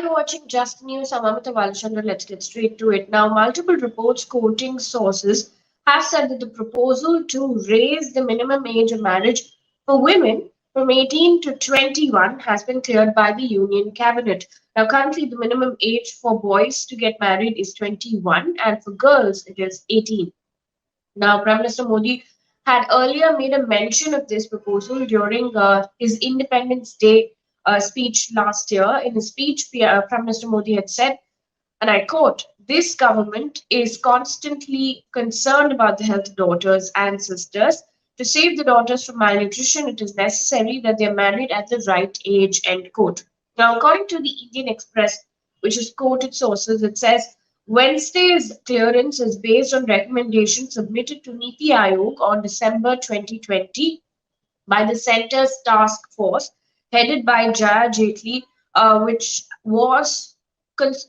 you're watching Just News. I'm Amita Valachandra. Let's get straight to it. Now, multiple reports quoting sources have said that the proposal to raise the minimum age of marriage for women from 18 to 21 has been cleared by the Union Cabinet. Now, currently, the minimum age for boys to get married is 21, and for girls, it is 18. Now, Prime Minister Modi had earlier made a mention of this proposal during his Independence Day speech last year. In his speech, Prime Minister Modi had said, and I quote, "This government is constantly concerned about the health of daughters and sisters. To save the daughters from malnutrition, it is necessary that they are married at the right age," end quote. Now, according to the Indian Express, which is quoted sources, it says Wednesday's clearance is based on recommendations submitted to Niti Aayog on December 2020 by the Centre's task force headed by Jaya Jaitley, which was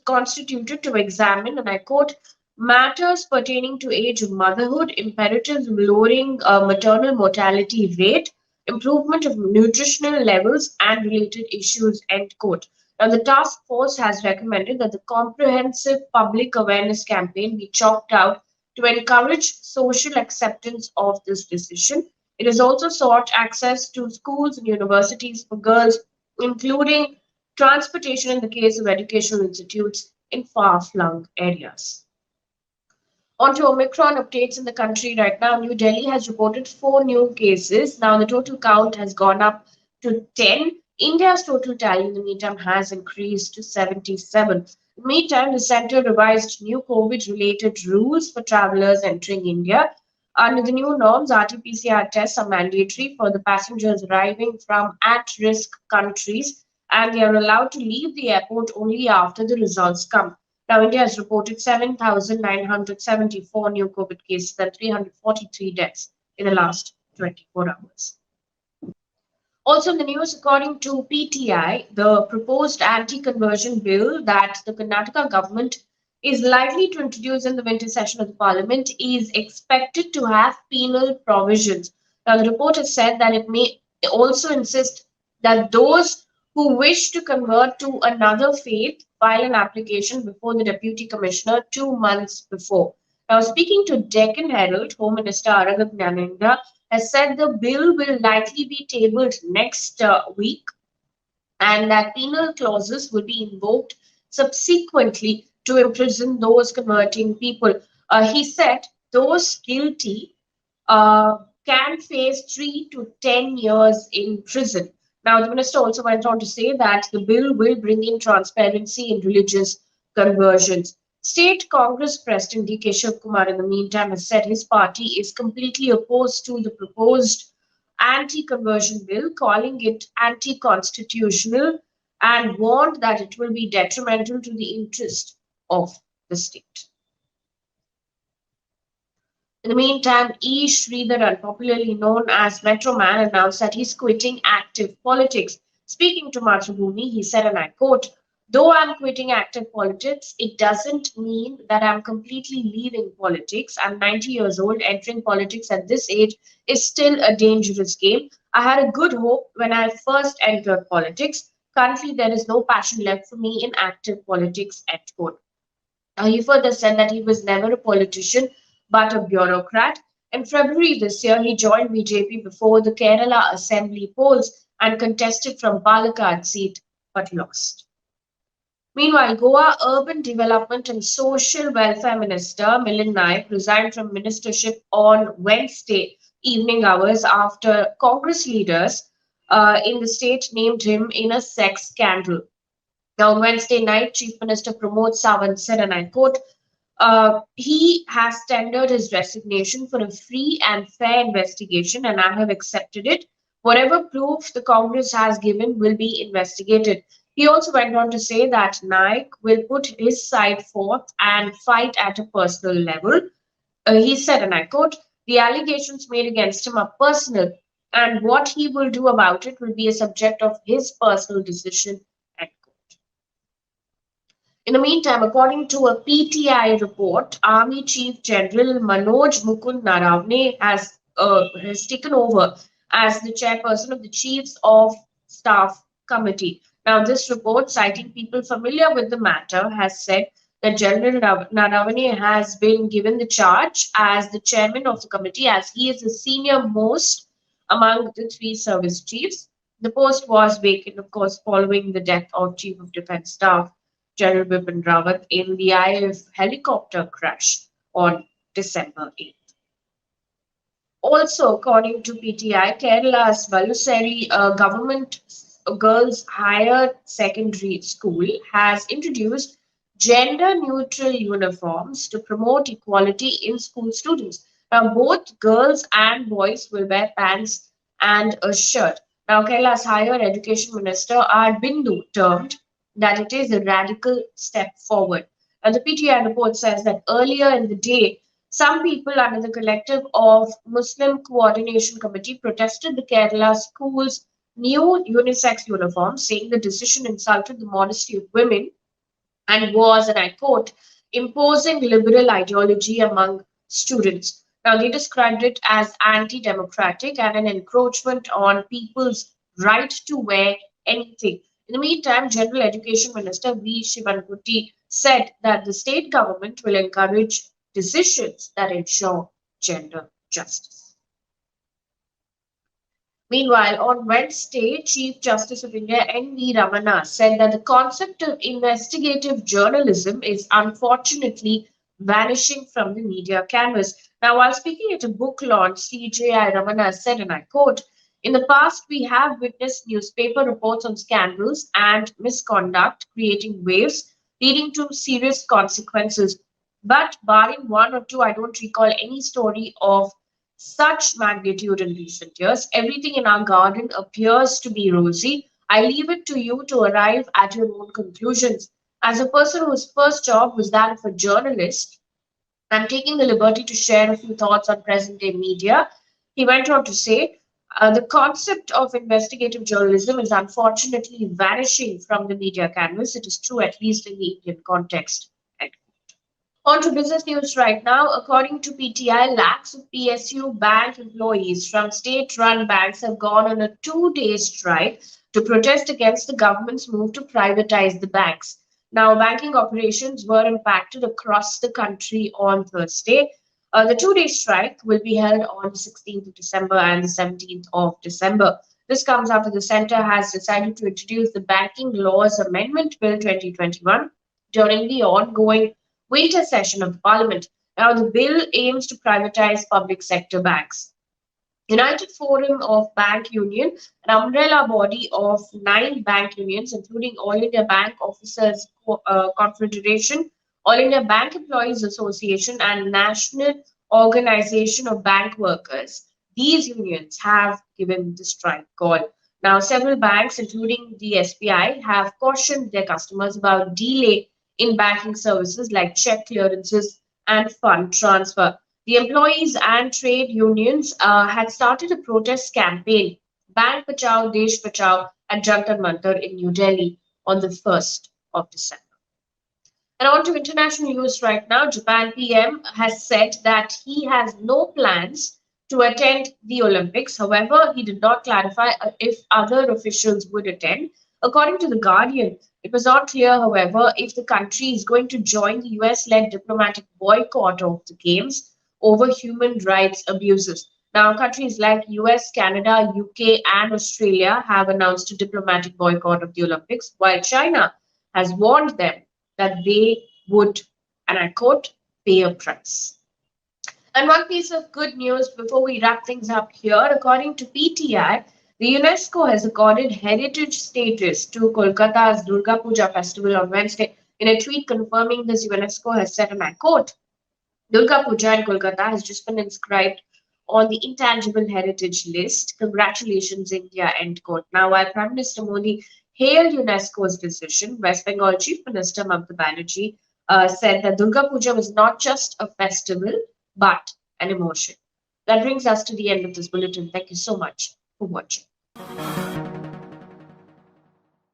constituted to examine, and I quote, matters pertaining to age of motherhood, imperatives of lowering maternal mortality rate, improvement of nutritional levels, and related issues, end quote. Now, the task force has recommended that the comprehensive public awareness campaign be chalked out to encourage social acceptance of this decision. It has also sought access to schools and universities for girls, including transportation in the case of educational institutes in far-flung areas. On to Omicron updates in the country right now. New Delhi has reported 4 new cases. Now the total count has gone up to 10. India's total tally in the meantime has increased to 77. In the meantime, the centre revised new COVID-related rules for travellers entering India. Under the new norms, RT-PCR tests are mandatory for the passengers arriving from at-risk countries, and they are allowed to leave the airport only after the results come. Now, India has reported 7,974 new COVID cases and 343 deaths in the last 24 hours. Also in the news, according to PTI, the proposed anti-conversion bill that the Karnataka government is likely to introduce in the winter session of the parliament is expected to have penal provisions. Now, the report has said that it may also insist that those who wish to convert to another faith file an application before the Deputy Commissioner 2 months before. Now, speaking to Deccan Herald, Home Minister Aragap Nyanendra has said the bill will likely be tabled next week and that penal clauses will be invoked subsequently to imprison those converting people. He said those guilty can face 3 to 10 years in prison. Now, the minister also went on to say that the bill will bring in transparency in religious conversions. State Congress President D.K. Kumar, in the meantime, has said his party is completely opposed to the proposed anti-conversion bill, calling it anti-constitutional, and warned that it will be detrimental to the interest of the state. In the meantime, E. Sridharan, popularly known as Metro Man, announced that he's quitting active politics. Speaking to Mathrubhumi, he said, and I quote, "Though I'm quitting active politics, it doesn't mean that I'm completely leaving politics. I'm 90 years old. Entering politics at this age is still a dangerous game. I had a good hope when I first entered politics. Currently, there is no passion left for me in active politics," end quote. He further said that he was never a politician but a bureaucrat. In February this year, he joined BJP before the Kerala Assembly polls and contested from Palakkad seat but lost. Meanwhile, Goa Urban Development and Social Welfare Minister Milind Naik resigned from ministership on Wednesday evening hours after Congress leaders in the state named him in a sex scandal. Now, on Wednesday night, Chief Minister Pramod Sawant said, and I quote, he has tendered his resignation for a free and fair investigation, and I have accepted it. Whatever proof the Congress has given will be investigated. He also went on to say that Naik will put his side forth and fight at a personal level. He said, and I quote, the allegations made against him are personal, and what he will do about it will be a subject of his personal decision. In the meantime, according to a PTI report, Army Chief General Manoj Mukund Naravane has taken over as the chairperson of the Chiefs of Staff Committee. Now, this report, citing people familiar with the matter, has said that General Naravane has been given the charge as the chairman of the committee, as he is the senior most among the three service chiefs. The post was vacant, of course, following the death of Chief of Defence Staff General Bipin Rawat in the IAF helicopter crash on December 8th. Also, according to PTI, Kerala's Valuseri government girls higher secondary school has introduced gender neutral uniforms to promote equality in school students. Now, both girls and boys will wear pants and a shirt. Now, Kerala's higher education minister R. Bindu termed that it is a radical step forward. And the PTI report says that earlier in the day, some people under the collective of Muslim Coordination Committee protested the Kerala schools' new unisex uniform, saying the decision insulted the modesty of women and was, and I quote, imposing liberal ideology among students. Now, they described it as anti democratic and an encroachment on people's right to wear anything. In the meantime, General Education Minister V. Shivankuti said that the state government will encourage decisions that ensure gender justice. Meanwhile, on Wednesday, Chief Justice of India N.V. Ramana said that the concept of investigative journalism is unfortunately vanishing from the media canvas. Now, while speaking at a book launch, CJI Ramana said, and I quote, in the past, we have witnessed newspaper reports on scandals and misconduct creating waves leading to serious consequences. But barring one or two, I don't recall any story of such magnitude in recent years. Everything in our garden appears to be rosy. I leave it to you to arrive at your own conclusions. As a person whose first job was that of a journalist, I'm taking the liberty to share a few thoughts on present day media. He went on to say, the concept of investigative journalism is unfortunately vanishing from the media canvas. It is true, at least in the Indian context. On to business news right now. According to PTI, lakhs of PSU bank employees from state-run banks have gone on a two-day strike to protest against the government's move to privatize the banks. Now, banking operations were impacted across the country on Thursday. The two-day strike will be held on the 16th of December and the 17th of December. This comes after the centre has decided to introduce the Banking Laws Amendment Bill 2021 during the ongoing winter session of the Parliament. Now, the bill aims to privatize public sector banks. United Forum of Bank Union, an umbrella body of 9 bank unions, including All India Bank Officers Confederation, All India Bank Employees Association, and National Organization of Bank Workers. These unions have given the strike call. Now, several banks, including the SBI, have cautioned their customers about delay in banking services like check clearances and fund transfer. The employees and trade unions had started a protest campaign, Bank Bachao, Desh Bachao, at Jantar Mantar in New Delhi on the 1st of December. And on to international news right now. Japan PM has said that he has no plans to attend the Olympics. However, he did not clarify if other officials would attend. According to The Guardian, it was not clear, however, if the country is going to join the US-led diplomatic boycott of the Games over human rights abuses. Now, countries like US, Canada, UK, and Australia have announced a diplomatic boycott of the Olympics, while China has warned them that they would, and I quote, pay a price. And one piece of good news before we wrap things up here, according to PTI, the UNESCO has accorded heritage status to Kolkata's Durga Puja festival on Wednesday. In a tweet confirming this, UNESCO has said, and I quote, Durga Puja in Kolkata has just been inscribed on the intangible heritage list. Congratulations, India, end quote. Now, while Prime Minister Modi hailed UNESCO's decision, West Bengal Chief Minister Mamata Banerjee said that Durga Puja was not just a festival, but an emotion. That brings us to the end of this bulletin. Thank you so much for watching.